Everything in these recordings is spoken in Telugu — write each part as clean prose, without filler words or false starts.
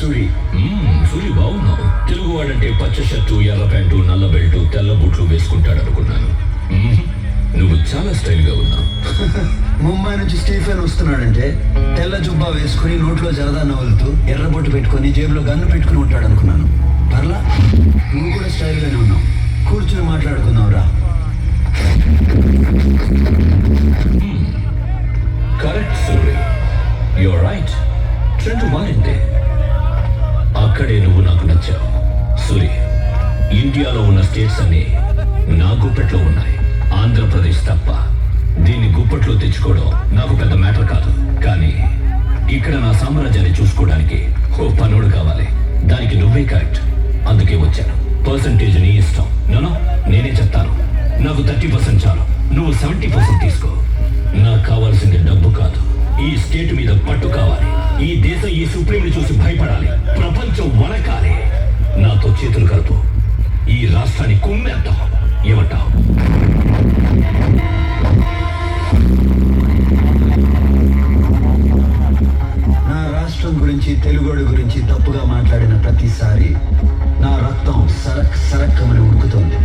సూరి. సూరి బాగున్నావు. తెలుగువాడంటే పచ్చ షర్టు, ఎర్ర ప్యాంటు, నల్ల బెల్టు, తెల్ల బూట్లు వేసుకుంటాడు అనుకున్నాను. నువ్వు చాలా స్టైల్ గా ఉన్నావు. ముంబై నుంచి స్టీఫెన్ వస్తున్నాడంటే తెల్ల జుబ్బా వేసుకుని నోట్లో జరదా నవ్వులుతూ ఎర్రబొట్టు పెట్టుకుని జేబులో గన్ను పెట్టుకుని ఉంటాడు అనుకున్నాను. పర్లా, నువ్వు కూడా స్టైల్ గానే ఉన్నావు. కూర్చుని మాట్లాడుకుందాం రా. Correct Suri, your right. Trend మారింది. అక్కడే నువ్వు నాకు నచ్చావు. సూరి, ఇండియాలో ఉన్న స్టేట్స్ అన్ని నా గుప్పెట్లో ఉన్నాయి, ఆంధ్రప్రదేశ్ తప్ప. దీన్ని గుప్పట్లో తెచ్చుకోవడం నాకు పెద్ద మ్యాటర్ కాదు. కానీ ఇక్కడ నా సామ్రాజ్యాన్ని చూసుకోవడానికి ఓ పనుడు కావాలి. దానికి నువ్వే కరెక్ట్. అందుకే వచ్చాను. పర్సంటేజ్ నీ ఇష్టం. నేనే చెప్తాను. నాకు 30% చాలు, నువ్వు 70% తీసుకో. నాకు కావాల్సింది డబ్బు కాదు, ఈ స్టేట్ మీద పట్టు కావాలి. ఈ దేశం ఈ సుప్రీంని చూసి భయపడాలి, ప్రపంచం వణకాలి. నాతో చేతులు కలుపు, ఈ రాష్ట్రాన్ని కుమ్మేద్దాం. ఏమంటావు? నా రాష్ట్రం గురించి, తెలుగోడి గురించి తప్పుగా మాట్లాడిన ప్రతిసారి నా రక్తం సరక్ సరక్కమని ఉడుకుతోంది.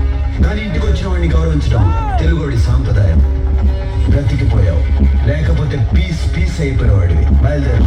కానీ ఇంటికి వచ్చిన వాడిని గౌరవించడం తెలుగోడి సాంప్రదాయం. బ్రతికిపోయావు, లేకపోతే పీస్ అయిపోయేవాడివి. బయలుదేరు.